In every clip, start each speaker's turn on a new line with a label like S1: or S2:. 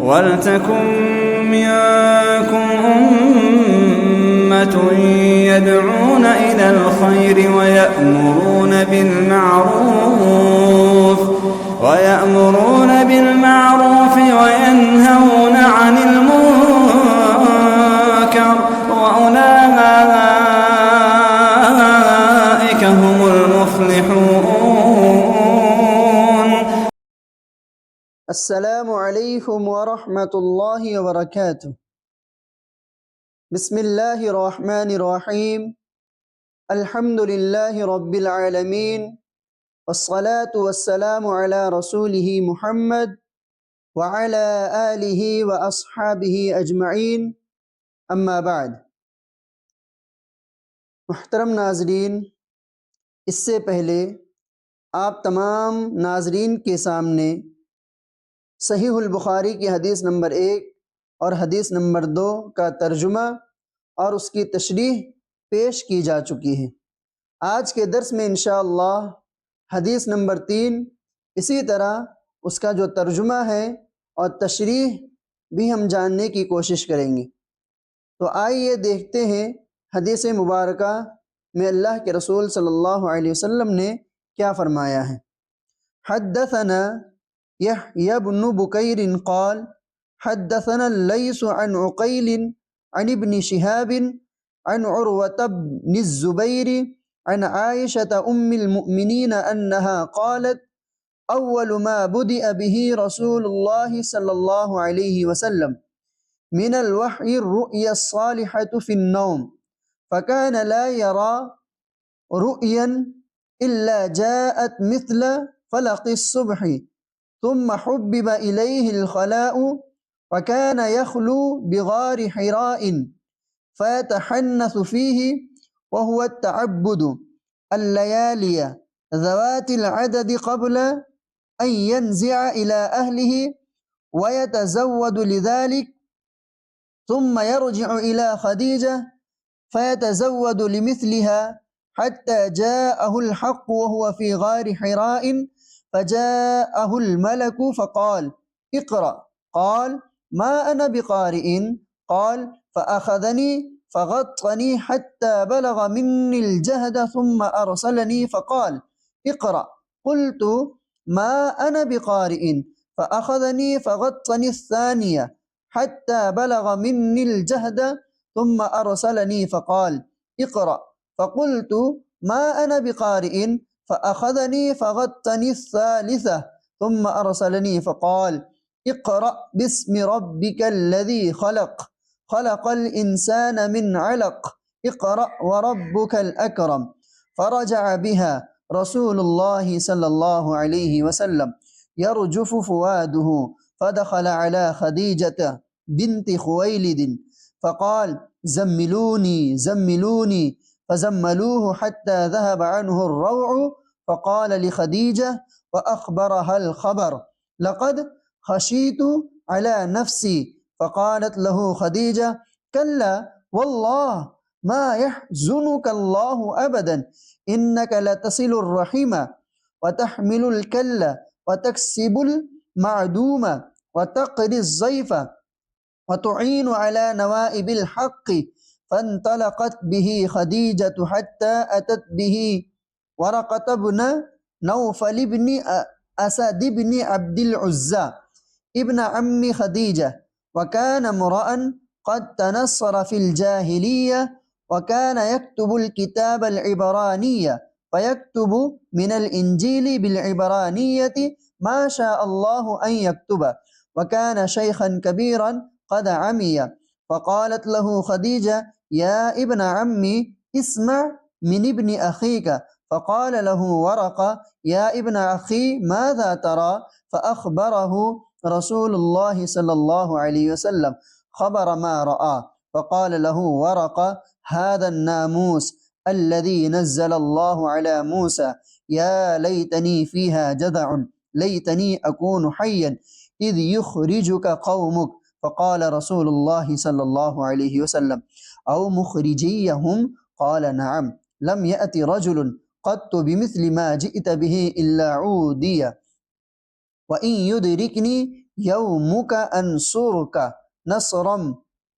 S1: وَلْتَكُن مِّنكُمْ أُمَّةٌ يَدْعُونَ إِلَى الْخَيْرِ وَيَأْمُرُونَ بِالْمَعْرُوفِ وَيَنْهَوْنَ عَنِ الْمُنكَرِ وَأُولَٰئِكَ هُمُ الْمُفْلِحُونَ.
S2: السلام علیکم ورحمۃ اللہ وبرکاتہ. بسم اللہ الرحمن الرحیم. الحمد للہ رب العالمین، والصلاة والسلام علی رسولہ محمد وعلی آلہ واصحابہ اجمعین، اما بعد. محترم ناظرین، اس سے پہلے آپ تمام ناظرین کے سامنے صحیح البخاری کی حدیث نمبر 1 اور حدیث نمبر 2 کا ترجمہ اور اس کی تشریح پیش کی جا چکی ہے. آج کے درس میں انشاءاللہ حدیث نمبر 3 اسی طرح اس کا جو ترجمہ ہے اور تشریح بھی ہم جاننے کی کوشش کریں گے. تو آئیے دیکھتے ہیں حدیث مبارکہ میں اللہ کے رسول صلی اللہ علیہ وسلم نے کیا فرمایا ہے. حدثنا يحيى بن بكير قال حدثنا الليث عن عقيل عن ابن شهاب عن عروة بن الزبير عن عائشة أم المؤمنين أنها قالت أول ما بدأ به رسول الله صلى الله عليه وسلم من الوحي الرؤيا الصالحة في النوم، فكان لا يرى رؤيا إلا جاءت مثل فلق الصبح، ثم حبب إليه الخلاء، وكان يخلو بغار حراء فيتحنث فيه وهو التعبد الليالي ذوات العدد قبل أن ينزع إلى أهله ويتزود لذلك، ثم يرجع إلى خديجة فيتزود لمثلها حتى جاءه الحق وهو في غار حراء، فجاءه الملك فقال اقرأ، قال ما أنا بقارئ، قال فأخذني فغطني حتى بلغ مني الجهد ثم أرسلني فقال اقرأ، قلت ما أنا بقارئ، فأخذني فغطني الثانية حتى بلغ مني الجهد ثم أرسلني فقال اقرأ، فقلت ما أنا بقارئ، فأخذني فغطني الثالثة ثم أرسلني فقال اقرأ باسم ربك الذي خلق، خلق الإنسان من علق، اقرأ وربك الأكرم. فرجع بها رسول الله صلى الله عليه وسلم يرجف فؤاده، فدخل على خديجة بنت خويلد فقال زملوني زملوني، فزملوه حتى ذهب عنه الروع، فقال لخديجة وأخبرها الخبر لقد خشيت على نفسي، فقالت له خديجة كلا والله ما يحزنك الله أبدا، إنك لتصل الرحم وتحمل الكل وتكسب المعدوم وتقري الضيف وتعين على نوائب الحق. فانطلقت به خديجة حتى أتت به ورقة بن نوفل بن أسد بن عبد العزى ابن عم خديجة، وكان امرأ قد تنصر في الجاهلية، وكان يكتب الكتاب العبرانية، فيكتب من الإنجيل بالعبرانية ما شاء الله أن يكتب، وكان شيخا كبيرا قد عمي. فقالت له خديجة يا ابن عمي اسمع من ابن أخيك، فقال له ورقة يا ابن أخي ماذا ترى؟ فأخبره رسول الله صلى الله عليه وسلم خبر ما رأى، فقال له ورقة هذا الناموس الذي نزل الله على موسى، يا ليتني فيها جذع، ليتني أكون حيا إذ يخرجك قومك. فقال رسول الله صلى الله عليه وسلم أو مخرجيهم؟ قال نعم، لم يأت رجل قط بمثل ما جئت به إلا عودي، وإن يدركني یومک انصرک نصرا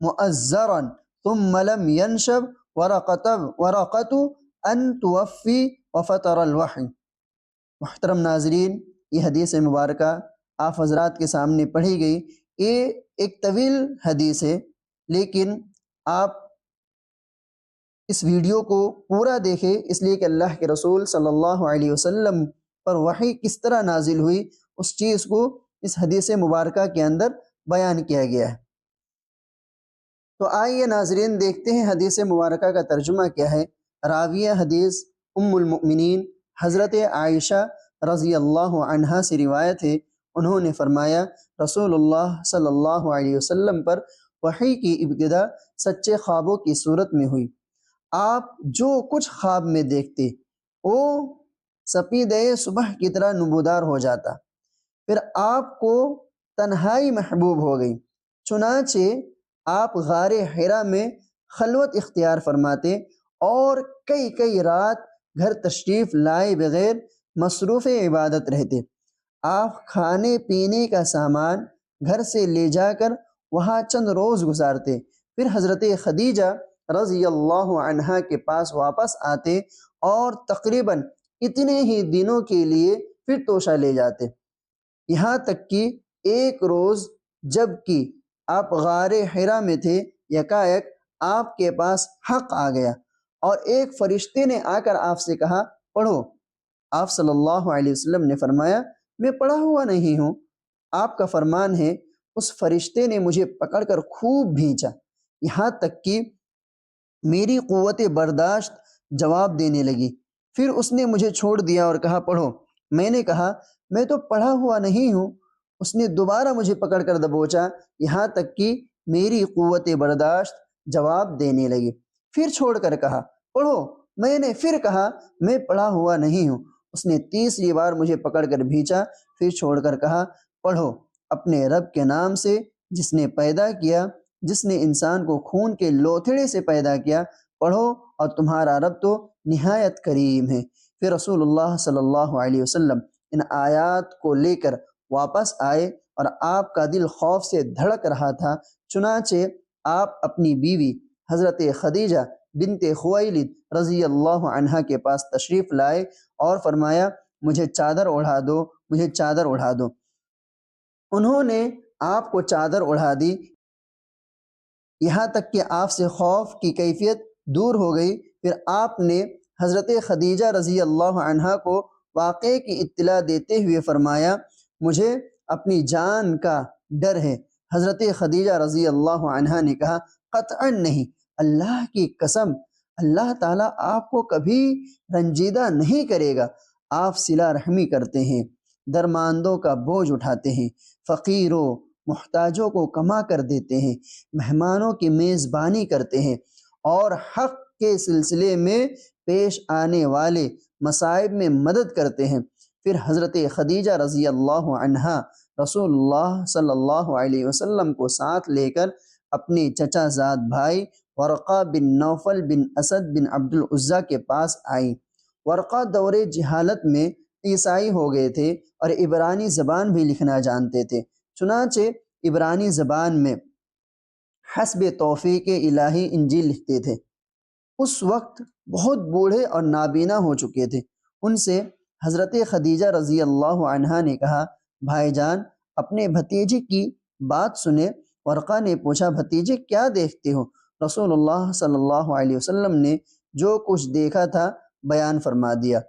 S2: مؤزرا ثم لم ينشب ورقت ان توفی وفطر الوحی۔ محترم ناظرین، یہ حدیث مبارکہ آپ حضرات کے سامنے پڑھی گئی۔ یہ ایک طویل حدیث ہے، لیکن آپ اس ویڈیو کو پورا دیکھیں، اس لیے کہ اللہ کے رسول صلی اللہ علیہ وسلم پر وحی کس طرح نازل ہوئی اس چیز کو اس حدیث مبارکہ کے اندر بیان کیا گیا ہے۔ تو آئیے ناظرین دیکھتے ہیں حدیث مبارکہ کا ترجمہ کیا ہے۔ راویہ حدیث ام المؤمنین حضرت عائشہ رضی اللہ عنہا سے روایت ہے، انہوں نے فرمایا رسول اللہ صلی اللہ علیہ وسلم پر وحی کی ابتدا سچے خوابوں کی صورت میں ہوئی۔ آپ جو کچھ خواب میں دیکھتے وہ سپیدہ صبح کی طرح نمودار ہو جاتا، پھر آپ کو تنہائی محبوب ہو گئی، چنانچہ آپ غار حرا میں خلوت اختیار فرماتے اور کئی رات گھر تشریف لائے بغیر مصروف عبادت رہتے۔ آپ کھانے پینے کا سامان گھر سے لے جا کر وہاں چند روز گزارتے، پھر حضرت خدیجہ رضی اللہ عنہا کے پاس واپس آتے اور تقریباً اتنے ہی دنوں کے لیے پھر توشہ لے جاتے، یہاں تک کہ ایک روز جب کہ آپ غار حرا میں تھے، یکایک آپ کے پاس حق آ گیا اور ایک فرشتے نے آ کر آپ سے کہا پڑھو۔ آپ صلی اللہ علیہ وسلم نے فرمایا میں پڑھا ہوا نہیں ہوں۔ آپ کا فرمان ہے اس فرشتے نے مجھے پکڑ کر خوب بھینچا، یہاں تک کہ میری قوت برداشت جواب دینے لگی، پھر اس نے مجھے چھوڑ دیا اور کہا پڑھو۔ میں نے کہا میں تو پڑھا ہوا نہیں ہوں۔ اس نے دوبارہ مجھے پکڑ کر دبوچا، یہاں تک کہ میری قوت برداشت جواب دینے لگی، پھر چھوڑ کر کہا پڑھو۔ میں نے پھر کہا میں پڑھا ہوا نہیں ہوں۔ اس نے تیسری بار مجھے پکڑ کر بھینچا، پھر چھوڑ کر کہا پڑھو، اپنے رب کے نام سے جس نے پیدا کیا، جس نے انسان کو خون کے لوتھڑے سے پیدا کیا، پڑھو اور تمہارا رب تو نہایت کریم ہے۔ پھر رسول اللہ صلی اللہ علیہ وسلم ان آیات کو لے کر واپس آئے اور آپ کا دل خوف سے دھڑک رہا تھا، چنانچہ آپ اپنی بیوی حضرت خدیجہ بنت خویلد رضی اللہ عنہا کے پاس تشریف لائے اور فرمایا مجھے چادر اڑا دو، مجھے چادر اڑا دو۔ انہوں نے آپ کو چادر اڑا دی، یہاں تک کہ آپ سے خوف کی کیفیت دور ہو گئی۔ پھر آپ نے حضرت خدیجہ رضی اللہ عنہا کو واقعے کی اطلاع دیتے ہوئے فرمایا مجھے اپنی جان کا ڈر ہے۔ حضرت خدیجہ رضی اللہ عنہا نے کہا قطعا نہیں، اللہ کی قسم، اللہ تعالیٰ آپ کو کبھی رنجیدہ نہیں کرے گا۔ آپ صلہ رحمی کرتے ہیں، درماندوں کا بوجھ اٹھاتے ہیں، فقیروں محتاجوں کو کما کر دیتے ہیں، مہمانوں کی میزبانی کرتے ہیں اور حق کے سلسلے میں پیش آنے والے مصائب میں مدد کرتے ہیں۔ پھر حضرت خدیجہ رضی اللہ عنہا رسول اللہ صلی اللہ علیہ وسلم کو ساتھ لے کر اپنے چچا زاد بھائی ورقہ بن نوفل بن اسد بن عبد العزیٰ کے پاس آئیں۔ ورقہ دور جہالت میں عیسائی ہو گئے تھے اور عبرانی زبان بھی لکھنا جانتے تھے، چنانچہ عبرانی زبان میں حسب توفیق الہی انجیل لکھتے تھے۔ اس وقت بہت بوڑھے اور نابینا ہو چکے تھے۔ ان سے حضرت خدیجہ رضی اللہ عنہا نے کہا بھائی جان اپنے بھتیجے کی بات سنیں۔ ورقہ نے پوچھا بھتیجے کیا دیکھتے ہو؟ رسول اللہ صلی اللہ علیہ وسلم نے جو کچھ دیکھا تھا بیان فرما دیا۔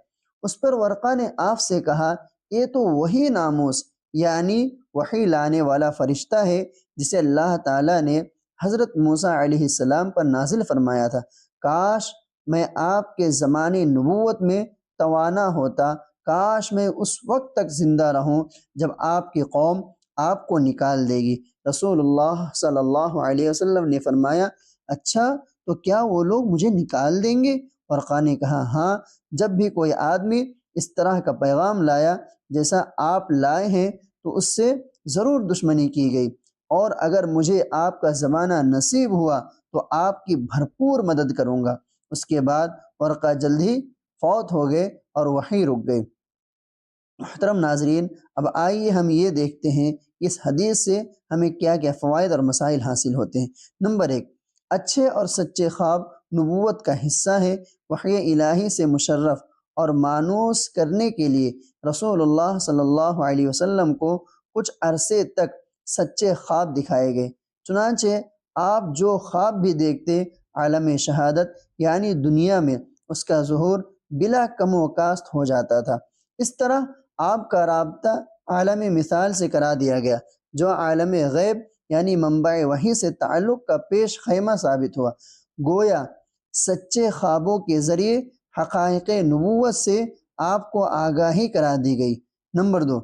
S2: اس پر ورقہ نے آپ سے کہا یہ تو وہی ناموس یعنی وحی لانے والا فرشتہ ہے جسے اللہ تعالیٰ نے حضرت موسیٰ علیہ السلام پر نازل فرمایا تھا۔ کاش میں آپ کے زمانے نبوت میں توانا ہوتا، کاش میں اس وقت تک زندہ رہوں جب آپ کی قوم آپ کو نکال دے گی۔ رسول اللہ صلی اللہ علیہ وسلم نے فرمایا اچھا تو کیا وہ لوگ مجھے نکال دیں گے؟ ورقہ نے کہا ہاں، جب بھی کوئی آدمی اس طرح کا پیغام لایا جیسا آپ لائے ہیں تو اس سے ضرور دشمنی کی گئی، اور اگر مجھے آپ کا زمانہ نصیب ہوا تو آپ کی بھرپور مدد کروں گا۔ اس کے بعد ورقہ جلد ہی فوت ہو گئے اور وحی رک گئی۔ محترم ناظرین، اب آئیے ہم یہ دیکھتے ہیں اس حدیث سے ہمیں کیا کیا فوائد اور مسائل حاصل ہوتے ہیں۔ نمبر 1، اچھے اور سچے خواب نبوت کا حصہ ہے۔ وحی الہی سے مشرف اور مانوس کرنے کے لیے رسول اللہ صلی اللہ علیہ وسلم کو کچھ عرصے تک سچے خواب دکھائے گئے، چنانچہ آپ جو خواب بھی دیکھتے عالم شہادت یعنی دنیا میں اس کا ظہور بلا کم و کاست ہو جاتا تھا۔ اس طرح آپ کا رابطہ عالم مثال سے کرا دیا گیا، جو عالم غیب یعنی منبع وحی سے تعلق کا پیش خیمہ ثابت ہوا۔ گویا سچے خوابوں کے ذریعے حقائق نبوت سے آپ کو آگاہی کرا دی گئی۔ نمبر 2،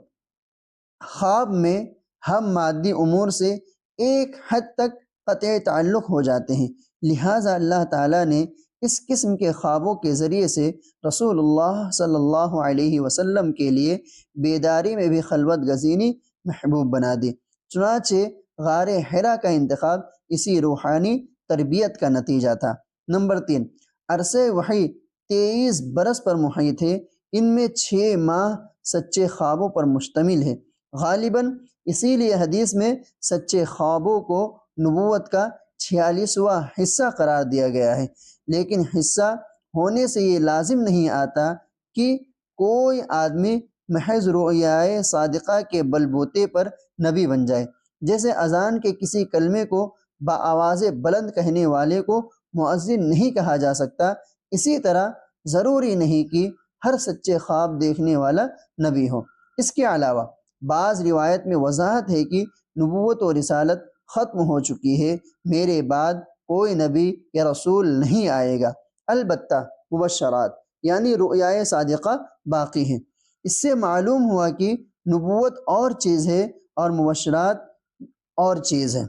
S2: خواب میں ہم مادی امور سے ایک حد تک قطع تعلق ہو جاتے ہیں، لہٰذا اللہ تعالیٰ نے اس قسم کے خوابوں کے ذریعے سے رسول اللہ صلی اللہ علیہ وسلم کے لیے بیداری میں بھی خلوت گزینی محبوب بنا دی۔ چنانچہ غار حرا کا انتخاب اسی روحانی تربیت کا نتیجہ تھا۔ نمبر 3، عرصہ وحی 23 برس پر محیط ہے، ان میں 6 ماہ سچے خوابوں پر مشتمل ہے۔ غالباً اسی لیے حدیث میں سچے خوابوں کو نبوت کا 46واں حصہ قرار دیا گیا ہے، لیکن حصہ ہونے سے یہ لازم نہیں آتا کہ کوئی آدمی محض رؤیائے صادقہ کے بل بوتے پر نبی بن جائے۔ جیسے اذان کے کسی کلمے کو بآواز بلند کہنے والے کو مؤذن نہیں کہا جا سکتا، اسی طرح ضروری نہیں کہ ہر سچے خواب دیکھنے والا نبی ہو۔ اس کے علاوہ بعض روایت میں وضاحت ہے کہ نبوت و رسالت ختم ہو چکی ہے، میرے بعد کوئی نبی یا رسول نہیں آئے گا، البتہ مبشرات یعنی رؤیائے صادقہ باقی ہیں۔ اس سے معلوم ہوا کہ نبوت اور چیز ہے اور مبشرات اور چیز ہے۔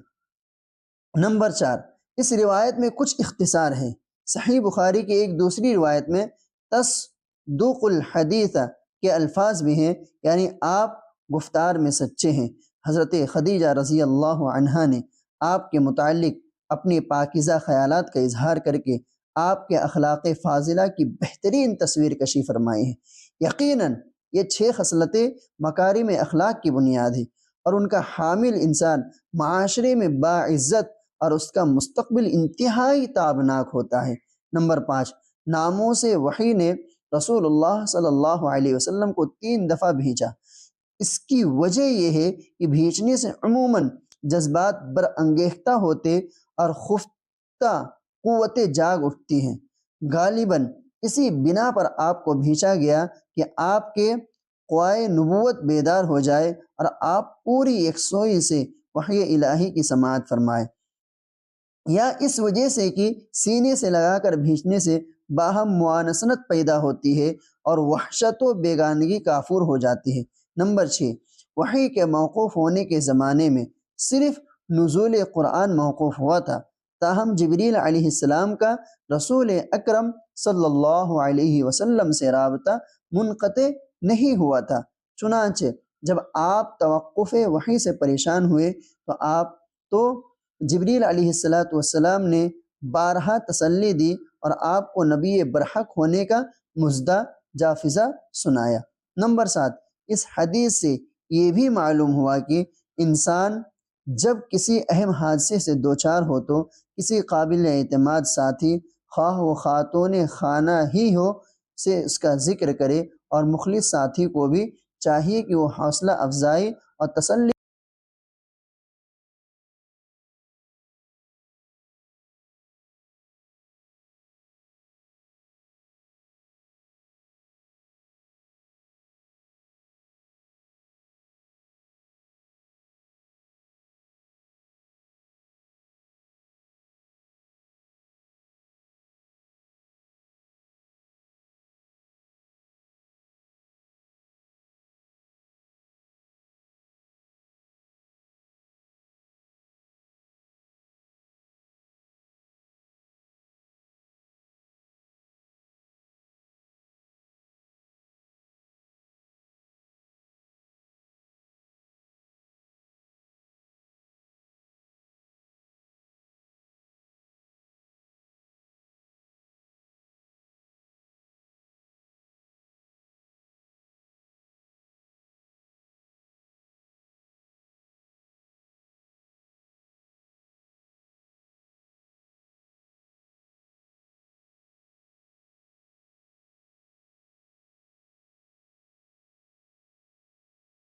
S2: نمبر 4، اس روایت میں کچھ اختصار ہے۔ صحیح بخاری کی ایک دوسری روایت میں تصدق الحدیث کے الفاظ بھی ہیں، یعنی آپ گفتار میں سچے ہیں۔ حضرت خدیجہ رضی اللہ عنہا نے آپ کے متعلق اپنے پاکیزہ خیالات کا اظہار کر کے آپ کے اخلاق فاضلہ کی بہترین تصویر کشی فرمائی ہے۔ یقیناً یہ 6 خصلتیں مکارم اخلاق کی بنیاد ہیں، اور ان کا حامل انسان معاشرے میں باعزت اور اس کا مستقبل انتہائی تابناک ہوتا ہے۔ نمبر 5، ناموس وحی نے رسول اللہ صلی اللہ علیہ وسلم کو 3 دفعہ بھیجا۔ اس کی وجہ یہ ہے کہ بھیجنے سے عموماً جذبات برانگیختہ ہوتے اور خفتہ قوتیں جاگ اٹھتی ہیں۔ غالباً اسی بنا پر آپ کو بھیجا گیا کہ آپ کے قوائے نبوت بیدار ہو جائے اور آپ پوری یکسوئی سے وحی الہی کی سماعت فرمائے، یا اس وجہ سے کہ سینے سے لگا کر بھیجنے سے باہم موانست پیدا ہوتی ہے اور وحشت و بیگانگی کافور ہو جاتی ہے۔ نمبر 6، وحی کے موقوف ہونے کے زمانے میں صرف نزول قرآن موقوف ہوا تھا، تاہم جبریل علیہ السلام کا رسول اکرم صلی اللہ علیہ وسلم سے رابطہ منقطع نہیں ہوا تھا۔ چنانچہ جب آپ توقف وحی سے پریشان ہوئے تو جبریل علیہ السلام نے بارہا تسلی دی اور آپ کو نبی برحق ہونے کا مژدہ جافزہ سنایا۔ نمبر 7، اس حدیث سے یہ بھی معلوم ہوا کہ انسان جب کسی اہم حادثے سے دوچار ہو تو کسی قابل اعتماد ساتھی، خواہ و خاتون خانہ ہی ہو، سے اس کا ذکر کرے، اور مخلص ساتھی کو بھی چاہیے کہ وہ حوصلہ افزائی اور تسلی